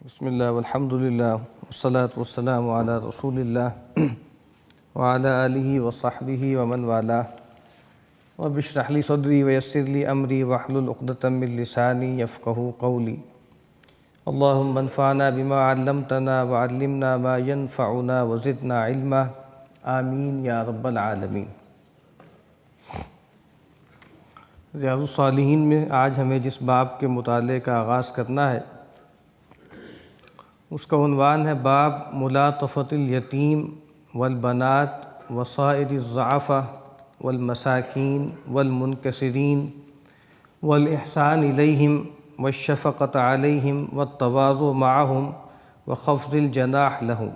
بسم اللہ والحمد للہ والصلاة والسلام علی رسول اللہ وعلی آلہ وصحبہ ومن والاه رب اشرح لی صدری ویسر لی امری واحلل عقدۃ من لسانی یفقہوا قولی اللہم انفعنا بما علمتنا وعلمنا ما ينفعنا وزدنا علما آمین یا رب العالمین۔ ریاض الصالحین میں آج ہمیں جس باب کے مطالعے کا آغاز کرنا ہے اس کا عنوان ہے باب ملاطفۃ الیتیم والبنات وسائر الضعفاء والمساکین والمنکسرین والاحسان الیہم والشفقۃ علیہم والتواضع معہم وخفض الجناح لہم۔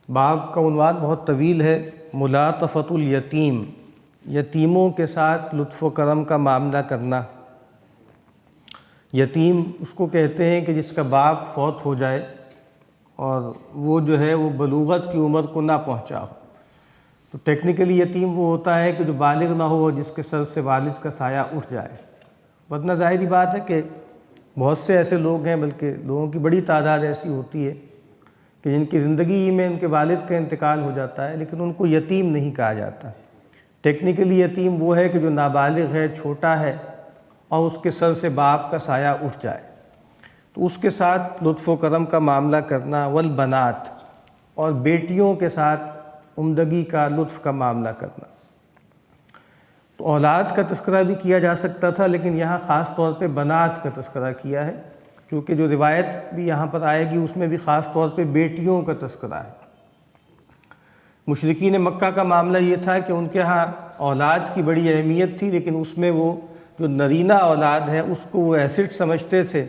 باب کا عنوان بہت طویل ہے، ملاطفۃ الیتیم، یتیموں کے ساتھ لطف و کرم کا معاملہ کرنا۔ یتیم اس کو کہتے ہیں کہ جس کا باپ فوت ہو جائے اور وہ جو ہے وہ بلوغت کی عمر کو نہ پہنچا ہو، تو ٹیکنیکلی یتیم وہ ہوتا ہے کہ جو بالغ نہ ہو اور جس کے سر سے والد کا سایہ اٹھ جائے۔ ورنہ ظاہری بات ہے کہ بہت سے ایسے لوگ ہیں، بلکہ لوگوں کی بڑی تعداد ایسی ہوتی ہے کہ جن کی زندگی میں ان کے والد کا انتقال ہو جاتا ہے لیکن ان کو یتیم نہیں کہا جاتا۔ ٹیکنیکلی یتیم وہ ہے کہ جو نابالغ ہے، چھوٹا ہے اور اس کے سر سے باپ کا سایہ اٹھ جائے، تو اس کے ساتھ لطف و کرم کا معاملہ کرنا، والبنات، اور بیٹیوں کے ساتھ عمدگی کا لطف کا معاملہ کرنا۔ تو اولاد کا تذکرہ بھی کیا جا سکتا تھا لیکن یہاں خاص طور پہ بنات کا تذکرہ کیا ہے، کیونکہ جو روایت بھی یہاں پر آئے گی اس میں بھی خاص طور پہ بیٹیوں کا تذکرہ ہے۔ مشرکین مکہ کا معاملہ یہ تھا کہ ان کے ہاں اولاد کی بڑی اہمیت تھی، لیکن اس میں وہ جو نرینہ اولاد ہے اس کو وہ ایسٹ سمجھتے تھے،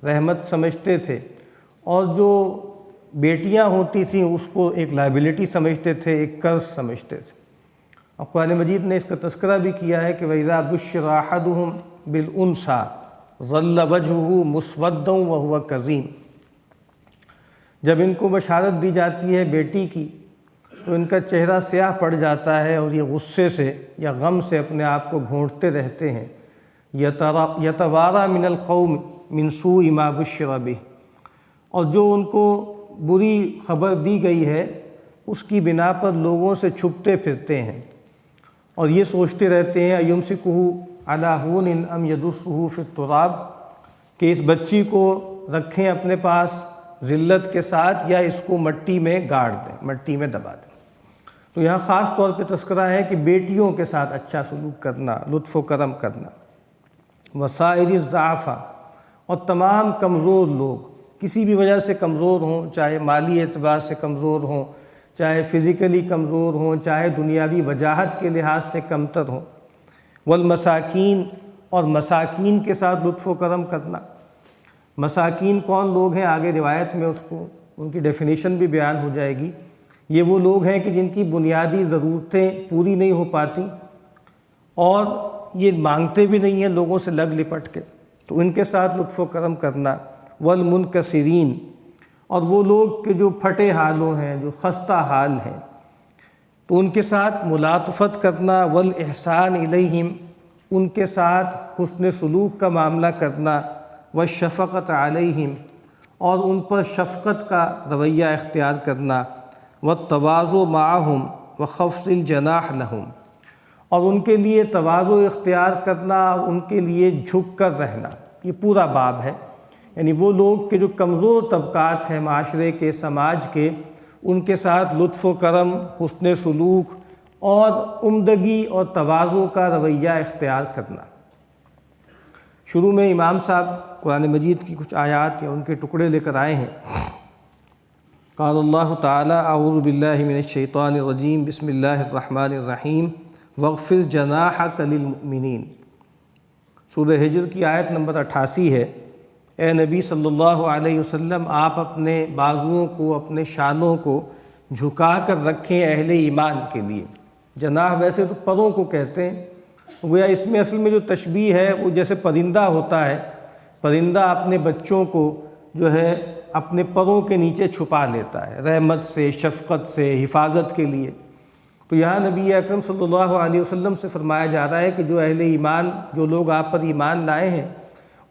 رحمت سمجھتے تھے، اور جو بیٹیاں ہوتی تھیں اس کو ایک لائبلٹی سمجھتے تھے، ایک قرض سمجھتے تھے۔ اور قرآن مجید نے اس کا تذکرہ بھی کیا ہے کہ وَإِذَا بُشِّرَ أَحَدُهُمْ بِالْأُنثىٰ ظَلَّ وَجْهُهُ مُسْوَدًّا وَهُوَ كَظِيمٌ۔ جب ان کو بشارت دی جاتی ہے بیٹی کی تو ان کا چہرہ سیاہ پڑ جاتا ہے اور یہ غصے سے یا غم سے اپنے آپ کو گھونٹتے رہتے ہیں۔ یتوارا من القوم من سوء ما بشر بہ، اور جو ان کو بری خبر دی گئی ہے اس کی بنا پر لوگوں سے چھپتے پھرتے ہیں اور یہ سوچتے رہتے ہیں ایمسکہ علی ہون ام یدسہ فی التراب، کہ اس بچی کو رکھیں اپنے پاس ذلت کے ساتھ یا اس کو مٹی میں گاڑ دیں، مٹی میں دبا دیں۔ تو یہاں خاص طور پہ تذکرہ ہے کہ بیٹیوں کے ساتھ اچھا سلوک کرنا، لطف و کرم کرنا۔ وسائر الضعفاء، اور تمام کمزور لوگ، کسی بھی وجہ سے کمزور ہوں، چاہے مالی اعتبار سے کمزور ہوں، چاہے فزیکلی کمزور ہوں، چاہے دنیاوی وجاہت کے لحاظ سے کمتر ہوں۔ والمساکین، اور مساکین کے ساتھ لطف و کرم کرنا۔ مساکین کون لوگ ہیں؟ آگے روایت میں اس کو ان کی ڈیفینیشن بھی بیان ہو جائے گی۔ یہ وہ لوگ ہیں کہ جن کی بنیادی ضرورتیں پوری نہیں ہو پاتی اور یہ مانگتے بھی نہیں ہیں لوگوں سے لگ لپٹ کے، تو ان کے ساتھ لطف و کرم کرنا۔ والمنکسرین، اور وہ لوگ کہ جو پھٹے حالوں ہیں، جو خستہ حال ہیں، تو ان کے ساتھ ملاطفت کرنا۔ والاحسان الیہم، ان کے ساتھ حسن سلوک کا معاملہ کرنا۔ والشفقۃ علیہم، اور ان پر شفقت کا رویہ اختیار کرنا۔ والتواضع معہم وخفض الجناح لہم، اور ان کے لیے تواضع اختیار کرنا اور ان کے لیے جھک کر رہنا۔ یہ پورا باب ہے، یعنی وہ لوگ کہ جو کمزور طبقات ہیں معاشرے کے، سماج کے، ان کے ساتھ لطف و کرم، حسن سلوک اور عمدگی اور تواضع کا رویہ اختیار کرنا۔ شروع میں امام صاحب قرآن مجید کی کچھ آیات یا ان کے ٹکڑے لے کر آئے ہیں۔ قال اللہ تعالی اعوذ باللہ من الشیطان الرجیم بسم اللہ الرحمن الرحیم واخفض جناحک للمؤمنین۔ سورہ ہجر کی آیت نمبر 88 ہے۔ اے نبی صلی اللہ علیہ وسلم، آپ اپنے بازوؤں کو، اپنے شانوں کو جھکا کر رکھیں اہل ایمان کے لیے۔ جناح ویسے تو پروں کو کہتے ہیں، گویا اس میں اصل میں جو تشبیہ ہے وہ جیسے پرندہ ہوتا ہے، پرندہ اپنے بچوں کو جو ہے اپنے پروں کے نیچے چھپا لیتا ہے رحمت سے، شفقت سے، حفاظت کے لیے۔ تو یہاں نبی اکرم صلی اللہ علیہ وسلم سے فرمایا جا رہا ہے کہ جو اہل ایمان، جو لوگ آپ پر ایمان لائے ہیں،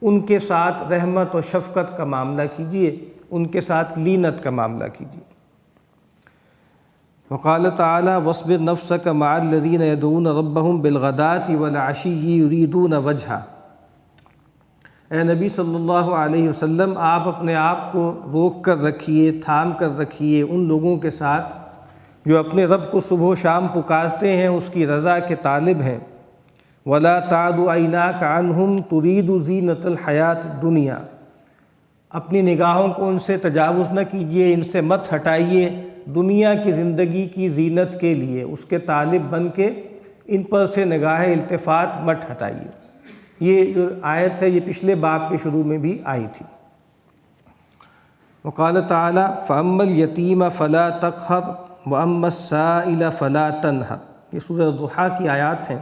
ان کے ساتھ رحمت و شفقت کا معاملہ کیجیے، ان کے ساتھ لینت کا معاملہ کیجیے۔ وقال تعالی واصبر نفسك مع الذين يدعون ربهم بالغداة والعشي يريدون وجهه۔ اے نبی صلی اللہ علیہ وسلم، آپ اپنے آپ کو روک کر رکھیے، تھام کر رکھیے ان لوگوں کے ساتھ جو اپنے رب کو صبح و شام پکارتے ہیں، اس کی رضا کے طالب ہیں۔ ولا تعد عیناک عنہم ترید زینۃ الحیات الدنیا، اپنی نگاہوں کو ان سے تجاوز نہ کیجیے، ان سے مت ہٹائیے دنیا کی زندگی کی زینت کے لیے، اس کے طالب بن کے ان پر سے نگاہ التفات مت ہٹائیے۔ یہ جو آیت ہے یہ پچھلے باب کے شروع میں بھی آئی تھی۔ وقال تعالی فاما الیتیم فلا تقہر واما السائل فلا تنہر، یہ سورہ ضحیٰ کی آیات ہیں۔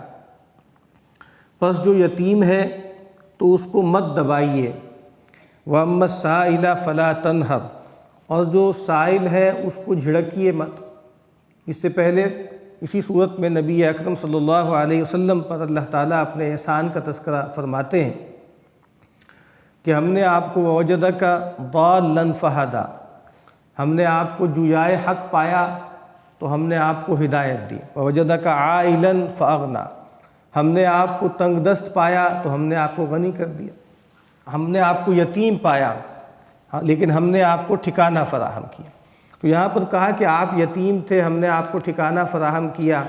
پس جو یتیم ہے تو اس کو مت دبائیے، واما السائل فلا تنہر، اور جو سائل ہے اس کو جھڑکیے مت۔ اس سے پہلے اسی صورت میں نبی اکرم صلی اللہ علیہ وسلم پر اللہ تعالیٰ اپنے احسان کا تذکرہ فرماتے ہیں کہ ہم نے آپ کو ووجدک ضالا فہدی، ہم نے آپ کو جویائے حق پایا تو ہم نے آپ کو ہدایت دی۔ ووجدک عائلا فاغنی، ہم نے آپ کو تنگ دست پایا تو ہم نے آپ کو غنی کر دیا۔ ہم نے آپ کو یتیم پایا لیکن ہم نے آپ کو ٹھکانہ فراہم کیا۔ تو یہاں پر کہا کہ آپ یتیم تھے، ہم نے آپ کو ٹھکانہ فراہم کیا،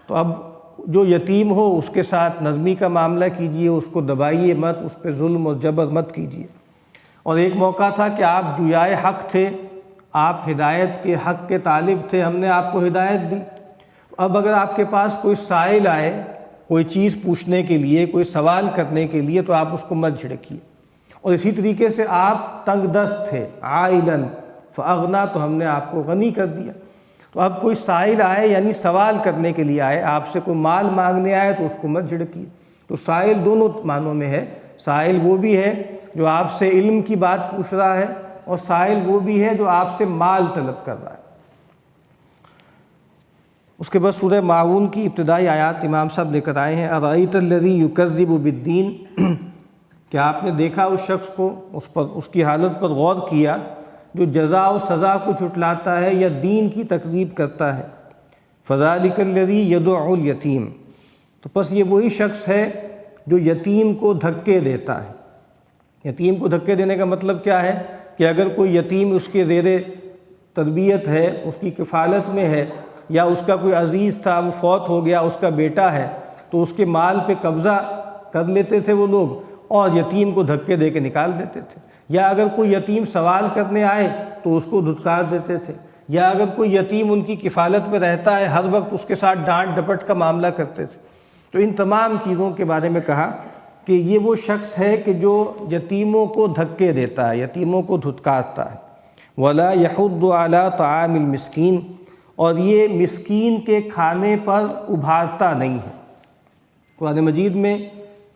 تو اب جو یتیم ہو اس کے ساتھ نرمی کا معاملہ کیجیے، اس کو دبائیے مت، اس پہ ظلم اور جبر مت کیجیے۔ اور ایک موقع تھا کہ آپ جویائے حق تھے، آپ ہدایت کے حق کے طالب تھے، ہم نے آپ کو ہدایت دی۔ اب اگر آپ کے پاس کوئی سائل آئے کوئی چیز پوچھنے کے لیے، کوئی سوال کرنے کے لیے، تو آپ اس کو مت جھڑکیے۔ اور اسی طریقے سے آپ تنگ دست تھے، عائلاً فاغنا، تو ہم نے آپ کو غنی کر دیا۔ تو اب کوئی سائل آئے یعنی سوال کرنے کے لیے آئے، آپ سے کوئی مال مانگنے آئے تو اس کو مت جھڑکیے۔ تو سائل دونوں معنوں میں ہے، سائل وہ بھی ہے جو آپ سے علم کی بات پوچھ رہا ہے، اور سائل وہ بھی ہے جو آپ سے مال طلب کر رہا ہے۔ اس کے بعد سورہ معاون کی ابتدائی آیات امام صاحب لے کر آئے ہیں۔ ارأیت الذی یکذب بالدین، کیا آپ نے دیکھا اس شخص کو، اس کی حالت پر غور کیا جو جزا و سزا کو جھٹلاتا ہے یا دین کی تکذیب کرتا ہے۔ فذلک الذی یدعو الیتیم، تو پس یہ وہی شخص ہے جو یتیم کو دھکے دیتا ہے۔ یتیم کو دھکے دینے کا مطلب کیا ہے کہ اگر کوئی یتیم اس کے زیر تربیت ہے، اس کی کفالت میں ہے، یا اس کا کوئی عزیز تھا وہ فوت ہو گیا، اس کا بیٹا ہے، تو اس کے مال پہ قبضہ کر لیتے تھے وہ لوگ اور یتیم کو دھکے دے کے نکال دیتے تھے۔ یا اگر کوئی یتیم سوال کرنے آئے تو اس کو دھتکار دیتے تھے، یا اگر کوئی یتیم ان کی کفالت میں رہتا ہے ہر وقت اس کے ساتھ ڈانٹ ڈپٹ کا معاملہ کرتے تھے۔ تو ان تمام چیزوں کے بارے میں کہا کہ یہ وہ شخص ہے کہ جو یتیموں کو دھکے دیتا ہے، یتیموں کو دھتکارتا ہے۔ ولا یحض علی طعام المسکین، اور یہ مسکین کے کھانے پر ابھارتا نہیں ہے۔ قرآن مجید میں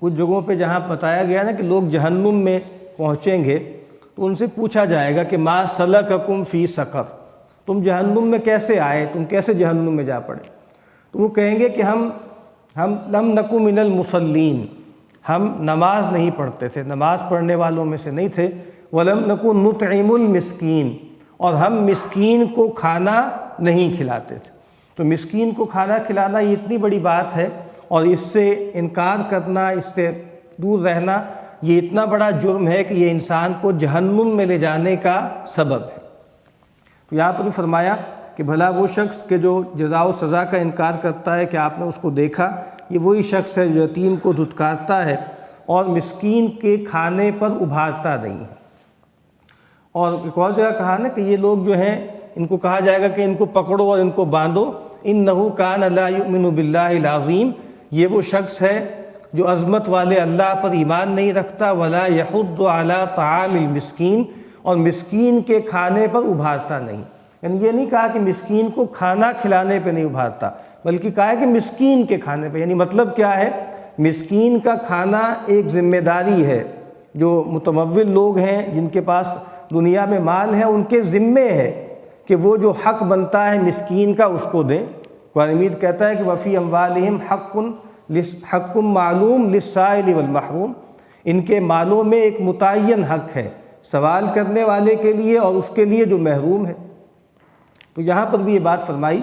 کچھ جگہوں پہ جہاں بتایا گیا نا کہ لوگ جہنم میں پہنچیں گے تو ان سے پوچھا جائے گا کہ ما سلککم فی سقر، تم جہنم میں کیسے آئے، تم کیسے جہنم میں جا پڑے؟ تو وہ کہیں گے کہ ہم لم نکو من المصلین، ہم نماز نہیں پڑھتے تھے، نماز پڑھنے والوں میں سے نہیں تھے۔ ولم نکو نطعم المسکین، اور ہم مسکین کو کھانا نہیں کھلاتے تھے۔ تو مسکین کو کھانا کھلانا یہ اتنی بڑی بات ہے، اور اس سے انکار کرنا، اس سے دور رہنا، یہ اتنا بڑا جرم ہے کہ یہ انسان کو جہنم میں لے جانے کا سبب ہے۔ تو یہاں پر بھی فرمایا کہ بھلا وہ شخص کہ جو جزا و سزا کا انکار کرتا ہے کہ آپ نے اس کو دیکھا، یہ وہی شخص ہے جو یتیم کو دھتکارتا ہے اور مسکین کے کھانے پر ابھارتا نہیں ہے۔ اور ایک اور جگہ کہا نا کہ یہ لوگ جو ہیں ان کو کہا جائے گا کہ ان کو پکڑو اور ان کو باندھو، انہ کان لا یؤمن باللہ العظیم، یہ وہ شخص ہے جو عظمت والے اللہ پر ایمان نہیں رکھتا، ولا یحض علی طعام المسکین، اور مسکین کے کھانے پر ابھارتا نہیں۔ یعنی یہ نہیں کہا کہ مسکین کو کھانا کھلانے پہ نہیں ابھارتا، بلکہ کہا ہے کہ مسکین کے کھانے پہ۔ یعنی مطلب کیا ہے، مسکین کا کھانا ایک ذمہ داری ہے۔ جو متمول لوگ ہیں جن کے پاس دنیا میں مال ہے، ان کے ذمے ہے کہ وہ جو حق بنتا ہے مسکین کا اس کو دیں۔ قرآن مجید کہتا ہے کہ وفی اموالہم حق معلوم للسائل والمحروم، ان کے مالوں میں ایک متعین حق ہے سوال کرنے والے کے لیے اور اس کے لیے جو محروم ہے۔ تو یہاں پر بھی یہ بات فرمائی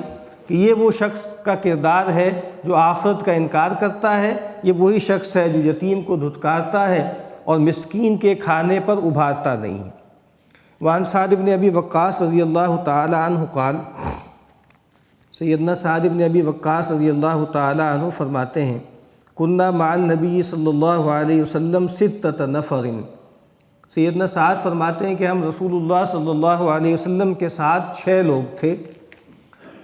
کہ یہ وہ شخص کا کردار ہے جو آخرت کا انکار کرتا ہے، یہ وہی شخص ہے جو یتیم کو دھتکارتا ہے اور مسکین کے کھانے پر ابھارتا نہیں ہے۔ وعن سعد بن ابی وقاص رضی اللہ تعالی عنہ قال، سیدنا سعد بن ابی وقاص رضی اللہ تعالی عنہ فرماتے ہیں، کننا مع النبی صلی اللہ علیہ وسلم ستۃ نفر، سیدنا سعد فرماتے ہیں کہ ہم رسول اللہ صلی اللہ علیہ وسلم کے ساتھ 6 لوگ تھے۔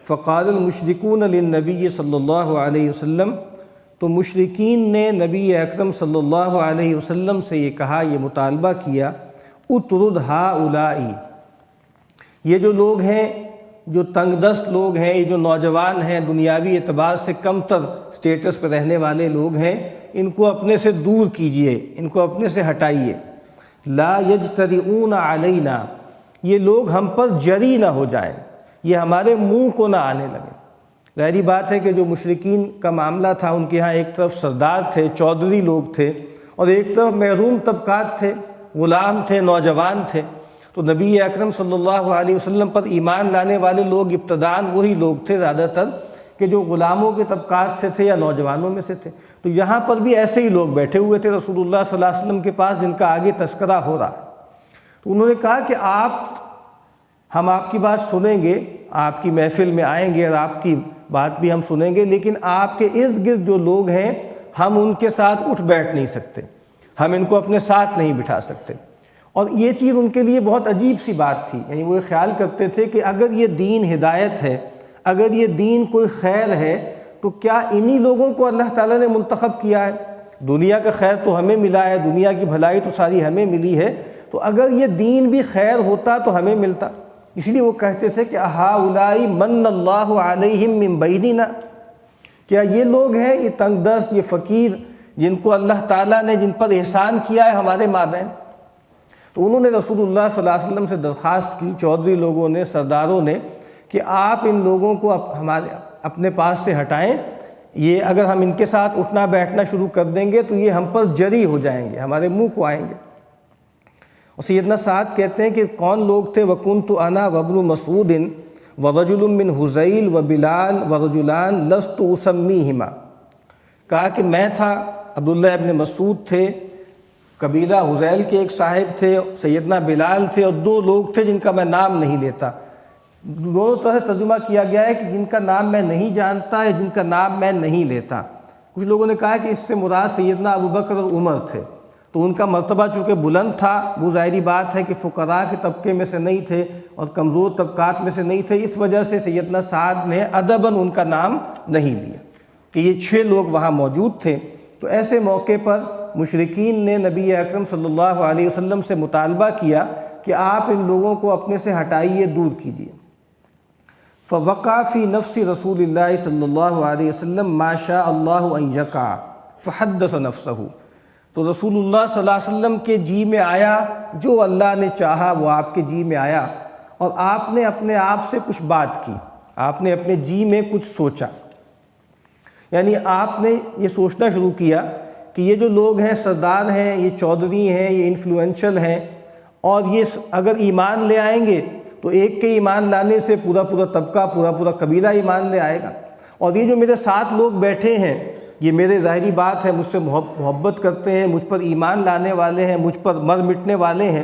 فقال المشرکون للنبی صلی اللہ علیہ وسلم، تو مشرکین نے نبی اکرم صلی اللہ علیہ وسلم سے یہ کہا، یہ مطالبہ کیا، اطرد ہؤلاء، یہ جو لوگ ہیں، جو تنگ دست لوگ ہیں، یہ جو نوجوان ہیں، دنیاوی اعتبار سے کم تر سٹیٹس پہ رہنے والے لوگ ہیں، ان کو اپنے سے دور کیجئے، ان کو اپنے سے ہٹائیے۔ لا یجترئون علینا، یہ لوگ ہم پر جری نہ ہو جائیں، یہ ہمارے منہ کو نہ آنے لگے۔ ظاہری بات ہے کہ جو مشرکین کا معاملہ تھا، ان کے ہاں ایک طرف سردار تھے، چودھری لوگ تھے، اور ایک طرف محروم طبقات تھے، غلام تھے، نوجوان تھے۔ تو نبی اکرم صلی اللہ علیہ وسلم پر ایمان لانے والے لوگ ابتداءً وہی لوگ تھے زیادہ تر کہ جو غلاموں کے طبقات سے تھے یا نوجوانوں میں سے تھے۔ تو یہاں پر بھی ایسے ہی لوگ بیٹھے ہوئے تھے رسول اللہ صلی اللہ علیہ وسلم کے پاس، جن کا آگے تذکرہ ہو رہا ہے۔ تو انہوں نے کہا کہ ہم آپ کی بات سنیں گے، آپ کی محفل میں آئیں گے اور آپ کی بات بھی ہم سنیں گے، لیکن آپ کے ارد گرد جو لوگ ہیں ہم ان کے ساتھ اٹھ بیٹھ نہیں سکتے، ہم ان کو اپنے ساتھ نہیں بٹھا سکتے۔ اور یہ چیز ان کے لیے بہت عجیب سی بات تھی، یعنی وہ یہ خیال کرتے تھے کہ اگر یہ دین ہدایت ہے، اگر یہ دین کوئی خیر ہے، تو کیا انہی لوگوں کو اللہ تعالیٰ نے منتخب کیا ہے؟ دنیا کا خیر تو ہمیں ملا ہے، دنیا کی بھلائی تو ساری ہمیں ملی ہے، تو اگر یہ دین بھی خیر ہوتا تو ہمیں ملتا۔ اس لیے وہ کہتے تھے کہ ہؤلاء من اللہ علیہم من بیننا، کیا یہ لوگ ہیں، یہ تنگ دست، یہ فقیر، جن کو اللہ تعالیٰ نے جن پر احسان کیا ہے ہمارے مابین؟ تو انہوں نے رسول اللہ صلی اللہ علیہ وسلم سے درخواست کی، چودھری لوگوں نے، سرداروں نے، کہ آپ ان لوگوں کو ہمارے اپنے پاس سے ہٹائیں، یہ اگر ہم ان کے ساتھ اٹھنا بیٹھنا شروع کر دیں گے تو یہ ہم پر جری ہو جائیں گے، ہمارے منہ کو آئیں گے۔ اور سیدنا سعد کہتے ہیں کہ کون لوگ تھے؟ وَكُنْتُ أَنَا وَابْنُ مَسْعُودٍ وَرَجُلٌ مِّنْ حُذَيْلَ وَبِلَالَ وَرَجُلَانِ لَسْتُ أُسَمِّيهِمَا، کہا کہ میں تھا، عبداللہ ابن مسعود تھے، قبیلہ حذیل کے ایک صاحب تھے، سیدنا بلال تھے، اور 2 لوگ تھے جن کا میں نام نہیں لیتا۔ دونوں طرح ترجمہ کیا گیا ہے کہ جن کا نام میں نہیں جانتا یا جن کا نام میں نہیں لیتا۔ کچھ لوگوں نے کہا کہ اس سے مراد سیدنا ابوبکر اور عمر تھے، تو ان کا مرتبہ چونکہ بلند تھا، وہ ظاہری بات ہے کہ فقراء کے طبقے میں سے نہیں تھے اور کمزور طبقات میں سے نہیں تھے، اس وجہ سے سیدنا سعد نے ادباً ان کا نام نہیں لیا کہ یہ 6 لوگ وہاں موجود تھے۔ تو ایسے موقع پر مشرکین نے نبی اکرم صلی اللہ علیہ وسلم سے مطالبہ کیا کہ آپ ان لوگوں کو اپنے سے ہٹائیے، دور کیجیے۔ فوقع فی نفس رسول اللہ صلی اللہ علیہ وسلم ما شاء اللہ ان یقع فحدث نفسہ، تو رسول اللہ صلی اللہ علیہ وسلم کے جی میں آیا جو اللہ نے چاہا، وہ آپ کے جی میں آیا، اور آپ نے اپنے آپ سے کچھ بات کی، آپ نے اپنے جی میں کچھ سوچا، یعنی آپ نے یہ سوچنا شروع کیا کہ یہ جو لوگ ہیں، سردار ہیں، یہ چودھری ہیں، یہ انفلوئنشل ہیں، اور یہ اگر ایمان لے آئیں گے تو ایک کے ایمان لانے سے پورا طبقہ، پورا قبیلہ ایمان لے آئے گا، اور یہ جو میرے ساتھ لوگ بیٹھے ہیں، یہ میرے ظاہری بات ہے مجھ سے محبت کرتے ہیں، مجھ پر ایمان لانے والے ہیں، مجھ پر مر مٹنے والے ہیں،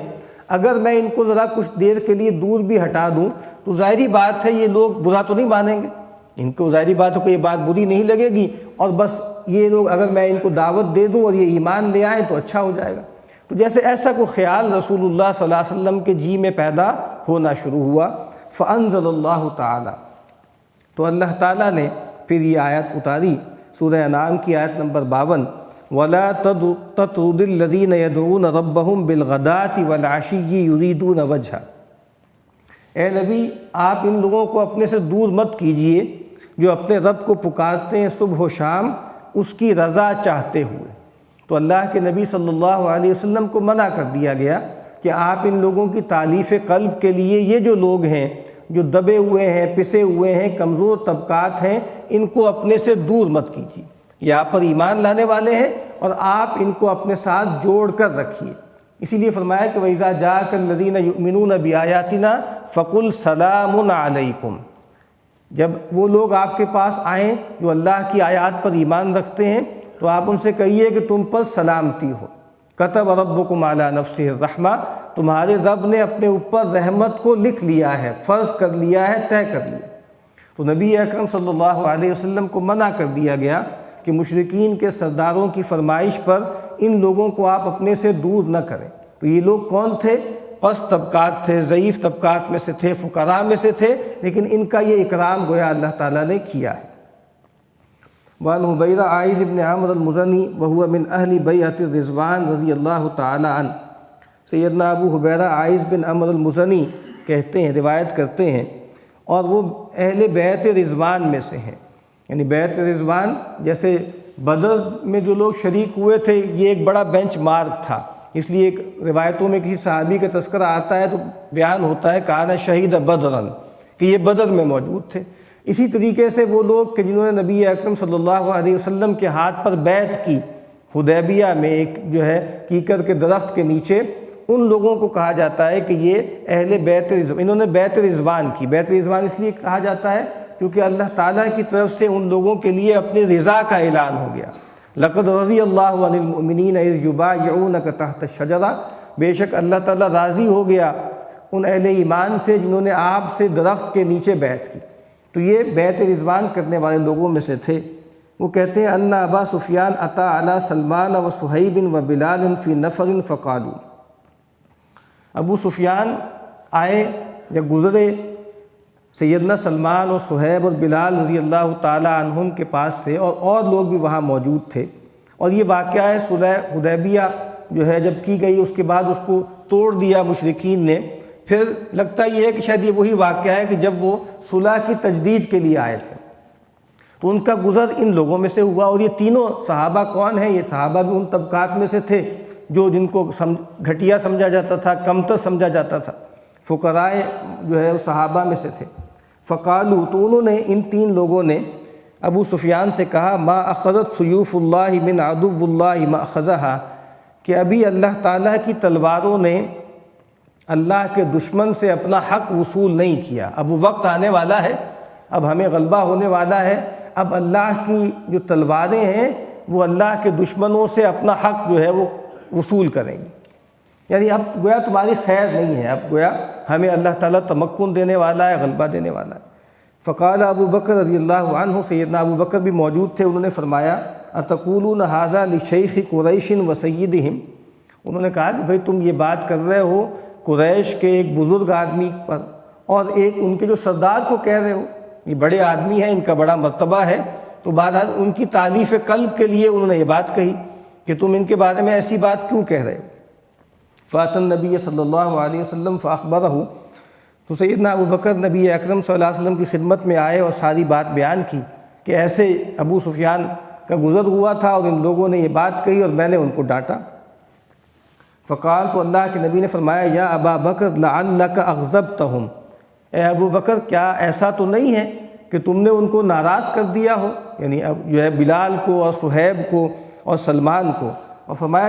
اگر میں ان کو ذرا کچھ دیر کے لیے دور بھی ہٹا دوں تو ظاہری بات ہے یہ لوگ برا تو نہیں مانیں گے، ان کو ظاہری بات ہے کہ یہ بات بری نہیں لگے گی، اور بس یہ لوگ اگر میں ان کو دعوت دے دوں اور یہ ایمان لے آئیں تو اچھا ہو جائے گا۔ تو جیسے ایسا کوئی خیال رسول اللہ صلی اللہ علیہ وسلم کے جی میں پیدا ہونا شروع ہوا۔ فانزل اللہ تعالی، تو اللہ تعالیٰ نے پھر یہ آیت اتاری، سورہ انعام کی آیت نمبر 52، وَلَا تَطْرُدِ الَّذِينَ يَدْعُونَ رَبَّهُمْ بِالْغَدَاةِ وَالْعَشِيِّ يُرِيدُونَ وَجْهَهُ، اے نبی آپ ان لوگوں کو اپنے سے دور مت کیجئے جو اپنے رب کو پکارتے ہیں صبح و شام اس کی رضا چاہتے ہوئے۔ تو اللہ کے نبی صلی اللہ علیہ وسلم کو منع کر دیا گیا کہ آپ ان لوگوں کی تالیف قلب کے لیے یہ جو لوگ ہیں، جو دبے ہوئے ہیں، پسے ہوئے ہیں، کمزور طبقات ہیں، ان کو اپنے سے دور مت کیجیے۔ یہ آپ پر ایمان لانے والے ہیں اور آپ ان کو اپنے ساتھ جوڑ کر رکھیے۔ اسی لیے فرمایا کہ وَإِذَا جَاءَكَ الَّذِينَ يُؤْمِنُونَ بِآيَاتِنَا فَقُلْ سَلَامٌ عَلَيْكُمْ، جب وہ لوگ آپ کے پاس آئیں جو اللہ کی آیات پر ایمان رکھتے ہیں تو آپ ان سے کہیے کہ تم پر سلامتی ہو۔ كَتَبَ رَبُّكُمْ عَلَى نَفْسِهِ الرَّحْمَةَ، تمہارے رب نے اپنے اوپر رحمت کو لکھ لیا ہے، فرض کر لیا ہے، طے کر لیا۔ تو نبی اکرم صلی اللہ علیہ وسلم کو منع کر دیا گیا کہ مشرکین کے سرداروں کی فرمائش پر ان لوگوں کو آپ اپنے سے دور نہ کریں۔ تو یہ لوگ کون تھے؟ پست طبقات تھے، ضعیف طبقات میں سے تھے، فقراء میں سے تھے، لیکن ان کا یہ اکرام گویا اللہ تعالیٰ نے کیا ہے۔ وعن حبیرہ عائذ بن عمرو المزنی وہو من اہل بیعۃ الرضوان رضی اللہ تعالی عنہ، سیدنا ابو حبیرہ عائذ بن عمرو المزنی کہتے ہیں، روایت کرتے ہیں، اور وہ اہل بیعت رضوان میں سے ہیں۔ یعنی بیعت رضوان جیسے بدر میں جو لوگ شریک ہوئے تھے، یہ ایک بڑا بینچ مارک تھا، اس لیے ایک روایتوں میں کسی صحابی کا تذکرہ آتا ہے تو بیان ہوتا ہے کان شہید بدرن، کہ یہ بدر میں موجود تھے۔ اسی طریقے سے وہ لوگ کہ جنہوں نے نبی اکرم صلی اللہ علیہ وسلم کے ہاتھ پر بیعت کی حدیبیہ میں، ایک جو ہے کیکر کے درخت کے نیچے، ان لوگوں کو کہا جاتا ہے کہ یہ اہل بیعت رضوان، انہوں نے بیعت رضوان کی۔ بیعت رضوان اس لیے کہا جاتا ہے کیونکہ اللہ تعالیٰ کی طرف سے ان لوگوں کے لیے اپنی رضا کا اعلان ہو گیا۔ لقد رضی اللہ عن المؤمنین اذ یبایعونک تحت الشجرہ، بے شک اللہ تعالیٰ راضی ہو گیا ان اہل ایمان سے جنہوں نے آپ سے درخت کے نیچے بیعت کی۔ تو یہ بیعت رضوان کرنے والے لوگوں میں سے تھے۔ وہ کہتے ہیں ان ابا سفیان اتی علی سلمان و صہیب و بلال فی نفر فقالوا، ابو سفیان آئے یا گزرے سیدنا سلمان اور صہیب اور بلال رضی اللہ تعالی عنہم کے پاس سے، اور لوگ بھی وہاں موجود تھے، اور یہ واقعہ ہے صلح حدیبیہ جو ہے جب کی گئی، اس کے بعد اس کو توڑ دیا مشرکین نے۔ پھر لگتا یہ ہے کہ شاید یہ وہی واقعہ ہے کہ جب وہ صلح کی تجدید کے لیے آئے تھے، تو ان کا گزر ان لوگوں میں سے ہوا۔ اور یہ تینوں صحابہ کون ہیں؟ یہ صحابہ بھی ان طبقات میں سے تھے جو جن کو گھٹیا سمجھا جاتا تھا، کمتر سمجھا جاتا تھا، فقراء جو ہے وہ صحابہ میں سے تھے۔ فقالو، تو انہوں نے، ان تین لوگوں نے ابو سفیان سے کہا ما اخذت سیوف اللہ من عدو اللہ ما اخذہا، کہ ابھی اللہ تعالیٰ کی تلواروں نے اللہ کے دشمن سے اپنا حق وصول نہیں کیا۔ اب وہ وقت آنے والا ہے، اب ہمیں غلبہ ہونے والا ہے، اب اللہ کی جو تلواریں ہیں وہ اللہ کے دشمنوں سے اپنا حق جو ہے وہ وصول کریں گی۔ یعنی اب گویا تمہاری خیر نہیں ہے، اب گویا ہمیں اللہ تعالیٰ تمکن دینے والا ہے، غلبہ دینے والا ہے۔ فقال ابو بکر رضی اللہ عنہ، سیدنا ابو بکر بھی موجود تھے، انہوں نے فرمایا اتقولون ھذا لشیخ قریش و سیدہم، انہوں نے کہا کہ بھئی تم یہ بات کر رہے ہو قریش کے ایک بزرگ آدمی پر اور ایک ان کے جو سردار کو کہہ رہے ہو، یہ بڑے آدمی ہیں، ان کا بڑا مرتبہ ہے، تو بہرحال ان کی تعلیف قلب کے لیے انہوں نے یہ بات کہی کہ تم ان کے بارے میں ایسی بات کیوں کہہ رہے ہو۔ فاتى النبی صلی اللہ علیہ وسلم فاخبرہ، تو سیدنا ابو بکر نبی اکرم صلی اللہ علیہ وسلم کی خدمت میں آئے اور ساری بات بیان کی کہ ایسے ابو سفیان کا گزر ہوا تھا اور ان لوگوں نے یہ بات کہی اور میں نے ان کو ڈانٹا۔ فقال، تو اللہ کے نبی نے فرمایا یا ابا بکر لعلک اغضبتہم، اے ابو بکر کیا ایسا تو نہیں ہے کہ تم نے ان کو ناراض کر دیا ہو، یعنی جو ہے بلال کو اور صہیب کو اور سلمان کو۔ اور فرمایا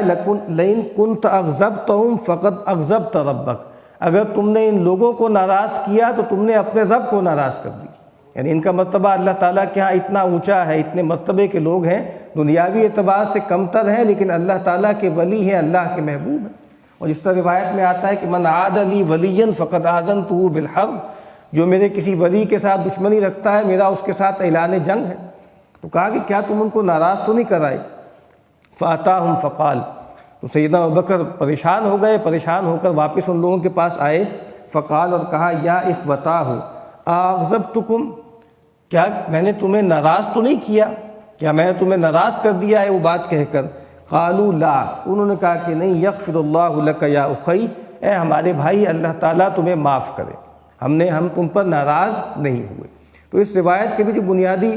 لئن کنت اغضبتہم فقد اغضبت ربک، اگر تم نے ان لوگوں کو ناراض کیا تو تم نے اپنے رب کو ناراض کر دیا۔ یعنی ان کا مرتبہ اللہ تعالیٰ کے ہاں اتنا اونچا ہے، اتنے مرتبے کے لوگ ہیں، دنیاوی اعتبار سے کمتر ہیں لیکن اللہ تعالیٰ کے ولی ہیں، اللہ کے محبوب ہیں۔ اور اس طرح روایت میں آتا ہے کہ من عاد لی ولیا فقد آذنتہ بالحرب، جو میرے کسی ولی کے ساتھ دشمنی رکھتا ہے میرا اس کے ساتھ اعلان جنگ ہے۔ تو کہا کہ کیا تم ان کو ناراض تو نہیں کرائے؟ فاتاہم فقال، تو سیدنا ابوبکر پریشان ہو گئے، پریشان ہو کر واپس ان لوگوں کے پاس آئے۔ فقال، اور کہا یا اخوتاہ اغضبتکم، کیا میں نے تمہیں ناراض تو نہیں کیا؟ کیا میں نے تمہیں ناراض کر دیا ہے وہ بات کہہ کر؟ قالوا لا، انہوں نے کہا کہ نہیں، یغفر اللہ لک یا اخی، اے ہمارے بھائی اللہ تعالیٰ تمہیں معاف کرے، ہم تم پر ناراض نہیں ہوئے۔ تو اس روایت کے بھی جو بنیادی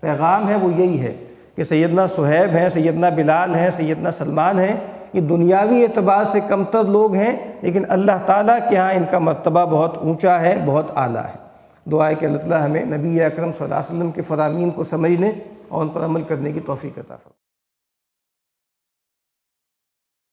پیغام ہے وہ یہی ہے کہ سیدنا صہیب ہیں، سیدنا بلال ہیں، سیدنا سلمان ہیں، یہ دنیاوی اعتبار سے کمتر لوگ ہیں لیکن اللہ تعالیٰ کے ہاں ان کا مرتبہ بہت اونچا ہے، بہت اعلیٰ ہے۔ دعا ہے کہ اللہ تعالیٰ ہمیں نبی اکرم صلی اللہ علیہ وسلم کے فرامین کو سمجھنے اور ان پر عمل کرنے کی توفیق عطا فرمائے۔